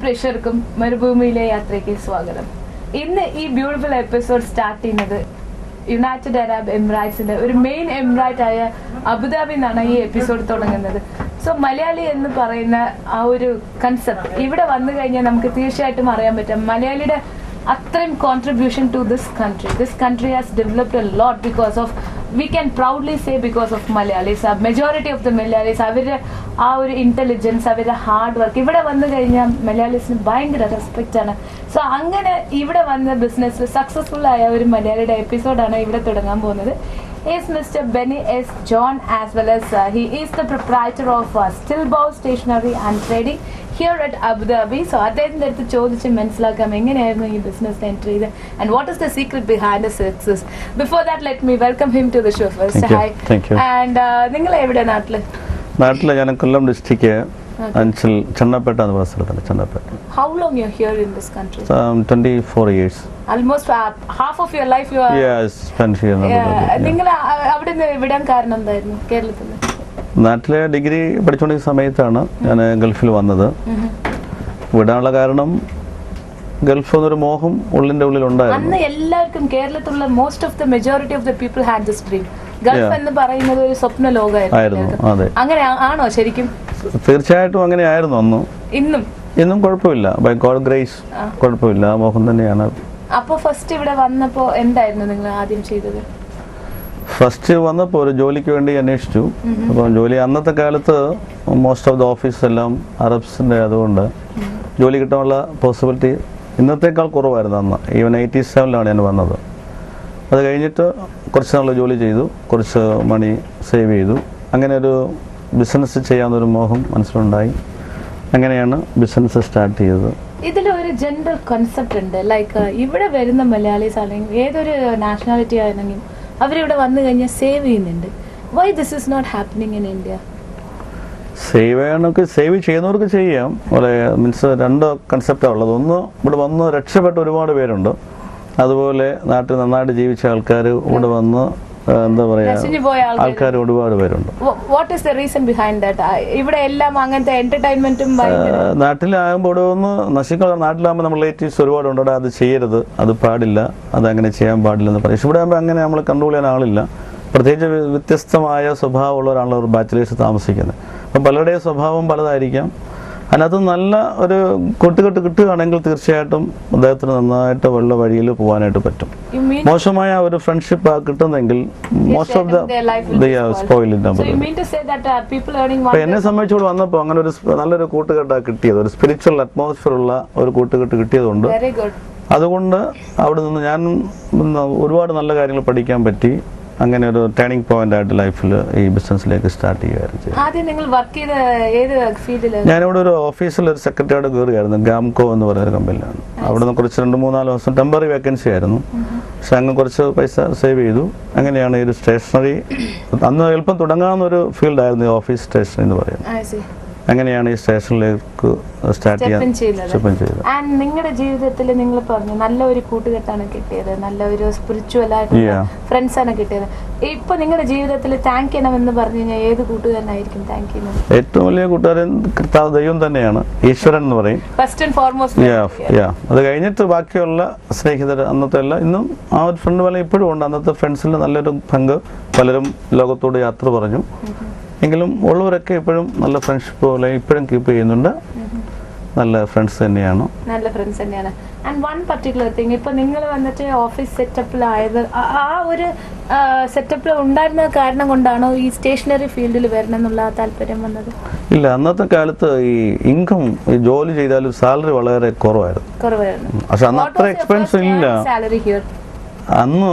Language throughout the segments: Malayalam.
പ്രേക്ഷകർക്കും മരുഭൂമിയിലെ യാത്രയ്ക്ക് സ്വാഗതം. ഇന്ന് ഈ ബ്യൂട്ടിഫുൾ എപ്പിസോഡ് സ്റ്റാർട്ട് ചെയ്യുന്നത് യുണൈറ്റഡ് അറബ് എമിറേറ്റ്സിന്റെ ഒരു മെയിൻ എമിറേറ്റ് ആയ അബുദാബിയിൽ നിന്നാണ് ഈ എപ്പിസോഡ് തുടങ്ങുന്നത്. സോ മലയാളി എന്ന് പറയുന്ന ആ ഒരു കൺസെപ്റ്റ് ഇവിടെ വന്നു കഴിഞ്ഞാൽ നമുക്ക് തീർച്ചയായിട്ടും അറിയാൻ പറ്റും മലയാളിയുടെ അത്രയും contribution to this country. This country has developed a lot because of we can proudly say because of Malayalis. A majority of the Malayalis അവരുടെ ആ ഒരു ഇന്റലിജൻസ്, അവരുടെ ഹാർഡ് വർക്ക്, ഇവിടെ വന്നു കഴിഞ്ഞാൽ മലയാളീസിന് ഭയങ്കര റെസ്പെക്റ്റ് ആണ്. സോ അങ്ങനെ ഇവിടെ വന്ന ബിസിനസ്സിൽ സക്സസ്ഫുൾ ആയ ഒരു മലയാളിയുടെ എപ്പിസോഡാണ് ഇവിടെ തുടങ്ങാൻ പോകുന്നത്. Is Mr. Benny S. John, as well as he is the proprietor of Stillbow Stationery and Trading here at Abu Dhabi. So അദ്ദേഹത്തിന്റെ അടുത്ത് ചോദിച്ച് മനസ്സിലാക്കാം എങ്ങനെയായിരുന്നു ഈ ബിസിനസ് എൻട്രി ചെയ്ത് and what is the secret behind the success. Before that, let me welcome him to the show first. Hi. Thank you. And നിങ്ങൾ എവിടെ നാട്ടില്? ഞാൻ കൊല്ലം ഡിസ്ട്രിക്ട് അഞ്ചൽ ചെന്നപ്പേട്ട എന്ന് പറഞ്ഞ സ്ഥലത്താണ്. ചെന്നപ്പേട്ട. How long you're here in this country? 24 years. Almost half of your life you are. Yes, spent here. നിങ്ങൾ അവിടെ നിന്ന് വിടാൻ കാരണം എന്തായിരുന്നു കേരളത്തിൽ? നാട്ടിലെ ഡിഗ്രി പഠിച്ചുകൊണ്ടിരിക്കുന്ന സമയത്താണ് ഞാൻ ഗൾഫിൽ വന്നത്. വിടാനുള്ള കാരണം ഗൾഫ് എന്നൊരു മോഹം ഉള്ളിന്റെ ഉള്ളിൽ ഉണ്ടായിരുന്നു. അന്ന് എല്ലാവർക്കും കേരളത്തിലുള്ള most of the majority of the people had this dream. Gulf എന്ന് പറയുന്നത് ഒരു സ്വപ്ന ലോകമായിരുന്നു. അതെ, അങ്ങനെ ആണോ ശരിക്കും? തീർച്ചയായിട്ടും അങ്ങനെയായിരുന്നു അന്ന്. ഇന്നും കുഴപ്പമില്ല, ബൈ ഗോഡ് ഗ്രേസ് കുഴപ്പമില്ല, മോഹം തന്നെയാണ്. അപ്പൊ ഫസ്റ്റ് ഇവിടെ വന്നപ്പോ എന്തായിരുന്നു നിങ്ങൾ ആദ്യം ചെയ്തത്? ഫസ്റ്റ് വന്നപ്പോൾ ഒരു ജോലിക്ക് വേണ്ടി അന്വേഷിച്ചു. അപ്പം ജോലി അന്നത്തെ കാലത്ത് മോസ്റ്റ് ഓഫ് ദ ഓഫീസ് എല്ലാം അറബ്സിൻ്റെ, അതുകൊണ്ട് ജോലി കിട്ടാനുള്ള പോസിബിലിറ്റി ഇന്നത്തേക്കാൾ കുറവായിരുന്നു അന്ന്. ഈവൻ 87 ഞാൻ വന്നത്. അത് കഴിഞ്ഞിട്ട് കുറച്ച് നാൾ ജോലി ചെയ്തു, കുറച്ച് മണി സേവ് ചെയ്തു. അങ്ങനെ ഒരു ബിസിനസ് ചെയ്യാവുന്നൊരു മോഹം മനസ്സിലുണ്ടായി. അങ്ങനെയാണ് ബിസിനസ് സ്റ്റാർട്ട് ചെയ്തത്. ഇതിലൊരു ജനറൽ കൺസെപ്റ്റ് ഉണ്ട്, ലൈക്ക് ഇവിടെ വരുന്ന മലയാളീസ് അല്ലെങ്കിൽ ഏതൊരു നാഷണാലിറ്റി ആണെങ്കിലും അവരിവിടെ വന്നു കഴിഞ്ഞാൽ സേവ് ചെയ്യുന്നുണ്ട്. Why this is not happening in India? Save ചെയ്യുന്നവർക്ക് ചെയ്യാം. മീൻസ് രണ്ട് കൺസെപ്റ്റാണ് ഉള്ളത്. ഒന്ന്, ഇവിടെ വന്ന് രക്ഷപ്പെട്ട ഒരുപാട് പേരുണ്ട്. അതുപോലെ നാട്ടിൽ നന്നായിട്ട് ജീവിച്ച ആൾക്കാർ ഇവിടെ വന്ന് എന്താ പറയാ ആൾക്കാർ ഒരുപാട് പേരുണ്ട്. ഇവിടെ എല്ലാം അങ്ങനത്തെ എന്റർടൈൻമെന്റും നാട്ടിലാകുമ്പോൾ ഇവിടെ ഒന്ന് നശിക്കുന്ന, നാട്ടിലാകുമ്പോൾ നമ്മൾ റിലേറ്റീവ്സ് ഒരുപാടുണ്ട്. അത് ചെയ്യരുത്, അത് പാടില്ല, അതങ്ങനെ ചെയ്യാൻ പാടില്ല എന്ന് പറയും. ഇവിടെ ആകുമ്പോൾ അങ്ങനെ നമ്മൾ കൺട്രോൾ ചെയ്യാൻ ആളില്ല. പ്രത്യേകിച്ച് വ്യത്യസ്തമായ സ്വഭാവമുള്ളവരാണല്ലോ ഒരു ബാച്ചിലേഴ്സ് താമസിക്കുന്നത്. അപ്പം പലരുടെയും സ്വഭാവം പലതായിരിക്കാം. അതിനകത്ത് നല്ല ഒരു കൂട്ടുകെട്ട് കിട്ടുകയാണെങ്കിൽ തീർച്ചയായിട്ടും അദ്ദേഹത്തിന് നന്നായിട്ട് വെള്ള വഴിയിൽ പോകാനായിട്ട് പറ്റും. മോശമായ ഒരു ഫ്രണ്ട്ഷിപ്പ് കിട്ടുന്നെങ്കിൽ മോസ്റ്റ് ഓഫ് ദ സ്പോയിൽ. എന്നെ സംബന്ധിച്ചോട് വന്നപ്പോൾ അങ്ങനെ ഒരു നല്ലൊരു കൂട്ടുകെട്ടാണ് കിട്ടിയത്. ഒരു സ്പിരിച്വൽ അറ്റ്മോസ്ഫിയർ ഉള്ള ഒരു കൂട്ടുകെട്ട് കിട്ടിയതുകൊണ്ട് അതുകൊണ്ട് അവിടെ നിന്ന് ഞാൻ ഒരുപാട് നല്ല കാര്യങ്ങൾ പഠിക്കാൻ പറ്റി. അങ്ങനെ ഒരു ടേണിംഗ് പോയിന്റ് ആയിട്ട് ലൈഫിൽ ഈ ബിസിനസ്സിലേക്ക് സ്റ്റാർട്ട് ചെയ്യുകയായിരുന്നു. ഞാനിവിടെ ഒരു ഓഫീസിൽ ഒരു സെക്രട്ടറിയായിട്ട് കയറുകയായിരുന്നു. ഗാംകോ എന്ന് പറയുന്ന കമ്പനിയിലാണ്. അവിടെ നിന്ന് കുറച്ച് 2-3-4 ദിവസം ടെമ്പററി വേക്കൻസി ആയിരുന്നു. പക്ഷെ അങ്ങ് കുറച്ച് പൈസ സേവ് ചെയ്തു. അങ്ങനെയാണ് ഈ ഒരു സ്റ്റേഷനറി, അന്ന് എളുപ്പം തുടങ്ങാവുന്ന ഒരു ഫീൽഡായിരുന്നു ഈ ഓഫീസ് സ്റ്റേഷനറി എന്ന് പറയുന്നത്. അങ്ങനെയാണ് ഈ സ്റ്റേഷനിലേക്ക് സ്റ്റാർട്ട് ചെയ്തത്. നിങ്ങളുടെ ജീവിതത്തിൽ നിങ്ങൾ പറഞ്ഞു നല്ല ഒരു കൂട്ടുകെട്ടാണ് കിട്ടിയത്, നല്ല ഒരു സ്പിരിച്വൽ ആയിട്ടുള്ള ഫ്രണ്ട്സ് ആണ് കിട്ടിയത്. ഇപ്പൊ നിങ്ങളുടെ ജീവിതത്തിൽ താങ്ക് ചെയ്യണമെന്ന് പറഞ്ഞു കഴിഞ്ഞാൽ ഏത് കൂട്ടുകാരനായിരിക്കും താങ്ക് ചെയ്യുന്നത്? ഏറ്റവും വലിയ കൂട്ടുകാരൻ കർത്താവ് ദൈവം തന്നെയാണ്, ഈശ്വരൻ എന്ന് പറയും ഫസ്റ്റ് ആൻഡ് ഫോർമോസ്റ്റ്. അത് കഴിഞ്ഞിട്ട് ബാക്കിയുള്ള സ്നേഹിതർ അന്നത്തെ എല്ലാം ഇന്നും ആ ഒരു ഫ്രണ്ട് പോലെ ഇപ്പോഴും ഉണ്ട്. അന്നത്തെ ഫ്രണ്ട്സിൽ നല്ലൊരു പങ്ക്. പലരും ലോകത്തോട് യാത്ര പറഞ്ഞു എങ്കിലും ഉള്ളവരൊക്കെ ഇപ്പോഴും നല്ല ഫ്രണ്ട്ഷിപ്പ് പോലെ ഇപ്പോഴും കീപ്പ് ചെയ്യുന്നുണ്ട്. നല്ല ഫ്രണ്ട്സ് തന്നെയാണ്. ആൻഡ് വൺ പർട്ടിക്കുലർ തിങ്, ഇപ്പൊ നിങ്ങൾ വന്നിട്ട് ഓഫീസ് സെറ്റപ്പിലായത് ആ ഒരു സെറ്റപ്പിൽ ഉണ്ടായിരുന്ന കാരണം കൊണ്ടാണോ ഈ സ്റ്റേഷനറി ഫീൽഡിൽ വരണം എന്നുള്ള താല്പര്യം വന്നത്? ഇല്ല, അന്നത്തെ കാലത്ത് ഈ ഇൻകം, ഈ ജോലി ചെയ്താലും സാലറി വളരെ കുറവായിരുന്നു. പക്ഷെ അന്ന് അത്ര എക്സ്പെൻസ് ഇല്ല. അന്ന്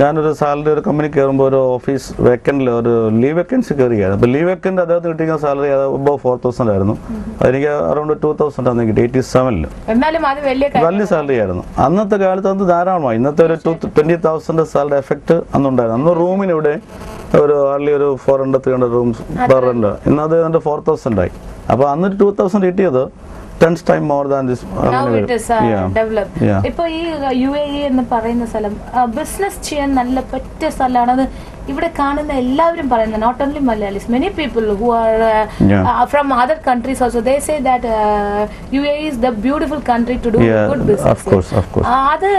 ഞാനൊരു സാലറി ഒരു കമ്പനി കയറുമ്പോൾ ഒരു ഓഫീസ് വേക്കൻറ്റിൽ ഒരു ലീവ് വേക്കൻസി കയറിയായിരുന്നു. അപ്പോൾ ലീവ് വേക്കൻറ്റ് അദ്ദേഹത്തിന് കിട്ടിയ സാലറി അബവ് 4,000 ആയിരുന്നു. അതെനിക്ക് അറൗണ്ട് 2,000 ആണ് കിട്ടി 87-ൽ. വലിയ സാലറി ആയിരുന്നു അന്നത്തെ കാലത്ത്. അത് ധാരാളമായി. ഇന്നത്തെ ഒരു 20,000 സാലറി എഫക്റ്റ് അന്നുണ്ടായിരുന്നു. അന്ന് റൂമിന് ഇവിടെ ഒരു ഹാർഡ്ലി ഒരു 400-300 റൂംസ് പെർ റെന്റ്. ഇന്ന് അത് 4,000 ആയി. അപ്പോൾ അന്ന് 2,000 കിട്ടിയത് 10 times more than this. Now it is developed. ഇപ്പോൾ ഈ UAE എന്ന് പറയുന്ന സ്ഥലം ബിസിനസ് ചെയ്യാൻ നല്ല പറ്റിയ സ്ഥലമാണ്. അത് ഇവിടെ കാണുന്ന എല്ലാവരും പറയുന്നത് not only Malayalees many people who are from other countries also they say that UAE is the beautiful country to do good business. Of course. അത്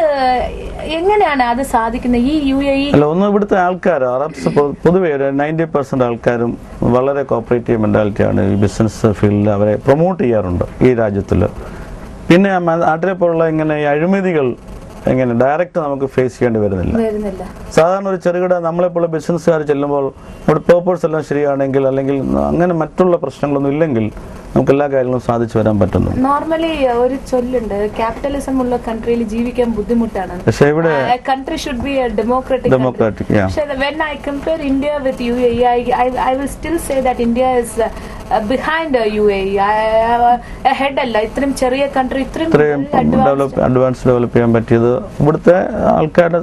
എങ്ങനെയാണ് അത് സാധിക്കുന്നത് ഈ UAE? അല്ല, ഒന്ന് ഇവിടുത്തെ ആൾക്കാർ അറബ്സ് പൊതുവെ 90% ആൾക്കാരും വളരെ കോപ്പറേറ്റീവ് മെന്റാലിറ്റിയാണ്. ഈ ബിസിനസ് ഫീൽഡിൽ അവരെ പ്രൊമോട്ട് ചെയ്യാറുണ്ട് ഈ രാജ്യത്തിൽ. പിന്നെ നാട്ടിലെ പോലുള്ള ഇങ്ങനെ ഈ അഴിമതികൾ എങ്ങനെ ഡയറക്റ്റ് നമുക്ക് ഫേസ് ചെയ്യേണ്ടി വരുന്നില്ല. സാധാരണ ഒരു ചെറുകിട നമ്മളെപ്പോലുള്ള ബിസിനസ്സുകാർ ചെല്ലുമ്പോൾ നമ്മുടെ പേപ്പേഴ്സ് എല്ലാം ശരിയാണെങ്കിൽ അല്ലെങ്കിൽ അങ്ങനെ മറ്റുള്ള പ്രശ്നങ്ങളൊന്നും ഇല്ലെങ്കിൽ നമുക്ക് എല്ലാ കാര്യങ്ങളും സാധിച്ചു വരാൻ പറ്റുന്നു. നോർമലി ഒരു ചൊല്ലുണ്ട്, ക്യാപിറ്റലിസം ഉള്ള കൺട്രിയിൽ ജീവിക്കാൻ ബുദ്ധിമുട്ടാണ്. പക്ഷേ ഇവിടെ country should be A democratic. പക്ഷേ when I compare India with UAE, I will still say that India is behind UAE. ahead അല്ല. ഇത്രയും ചെറിയ കൺട്രി ഇത്രയും അഡ്വാൻസ് ഡെവലപ്പ് ചെയ്യാൻ പറ്റിയത് ഇവിടുത്തെ ആൾക്കാരുടെ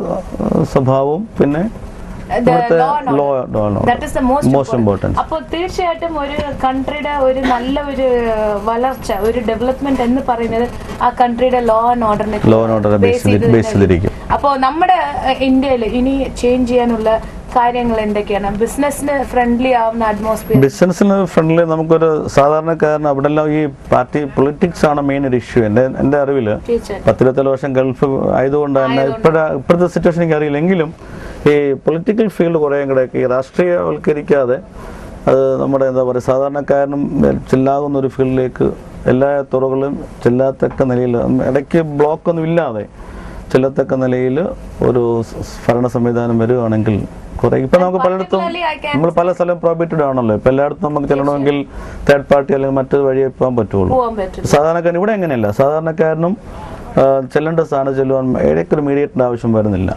സ്വഭാവവും പിന്നെ അപ്പോൾ തീർച്ചയായിട്ടും ഒരു കൺട്രിയുടെ ഒരു നല്ല ഒരു വളർച്ച, ഒരു ഡെവലപ്മെന്റ് എന്ന് പറയുന്നത് ആ കൺട്രിയുടെ ലോ ആൻഡ് ഓർഡറിനെ ബേസ് ചെയ്തിരിക്കും. അപ്പോൾ നമ്മുടെ ഇന്ത്യയിൽ ഇനി ചേഞ്ച് ചെയ്യാനുള്ള കാര്യങ്ങൾ എന്തൊക്കെയാണ്? ബിസിനസിന് ഫ്രണ്ട്ലി ആവുന്ന അറ്റ്മോസ്ഫിയർ. ബിസിനസിന് ഫ്രണ്ട്ലി നമുക്കൊരു സാധാരണക്കാരന് അവിടെ എല്ലാം ഈ പാർട്ടി പൊളിറ്റിക്സ് ആണ് മെയിൻ ഒരു ഇഷ്യൂ. എന്റെ അറിവില് 10-20 വർഷം ഗൾഫ് ആയതുകൊണ്ട് തന്നെ ഇപ്പോഴത്തെ സിറ്റുവേഷൻ എനിക്ക് അറിയില്ലെങ്കിലും ഈ പൊളിറ്റിക്കൽ ഫീൽഡ് കുറേയും കൂടെ ഈ രാഷ്ട്രീയവൽക്കരിക്കാതെ അത് നമ്മുടെ എന്താ പറയുക സാധാരണക്കാരനും ചെല്ലാകുന്ന ഒരു ഫീൽഡിലേക്ക് എല്ലാ തുറകളും ചെല്ലാത്തക്ക നിലയിൽ ഇടയ്ക്ക് ബ്ലോക്കൊന്നും ഇല്ലാതെ ചെല്ലത്തക്ക നിലയിൽ ഒരു ഭരണ സംവിധാനം വരികയാണെങ്കിൽ കുറെ ഇപ്പൊ നമുക്ക് പലയിടത്തും നമ്മൾ പല സ്ഥലം പ്രോഹിബിറ്റഡ് ആണല്ലോ. ഇപ്പൊ എല്ലായിടത്തും നമുക്ക് ചെല്ലണമെങ്കിൽ തേർഡ് പാർട്ടി അല്ലെങ്കിൽ മറ്റൊരു വഴിയെ പോകാൻ പറ്റുള്ളൂ. സാധാരണക്കാരൻ ഇവിടെ എങ്ങനെയല്ല, സാധാരണക്കാരനും ചെല്ലേണ്ട സ്ഥാനം ചെല്ലുവാൻ ഇടയ്ക്കൊരു മീഡിയേറ്റിന്റെ ആവശ്യം വരുന്നില്ല.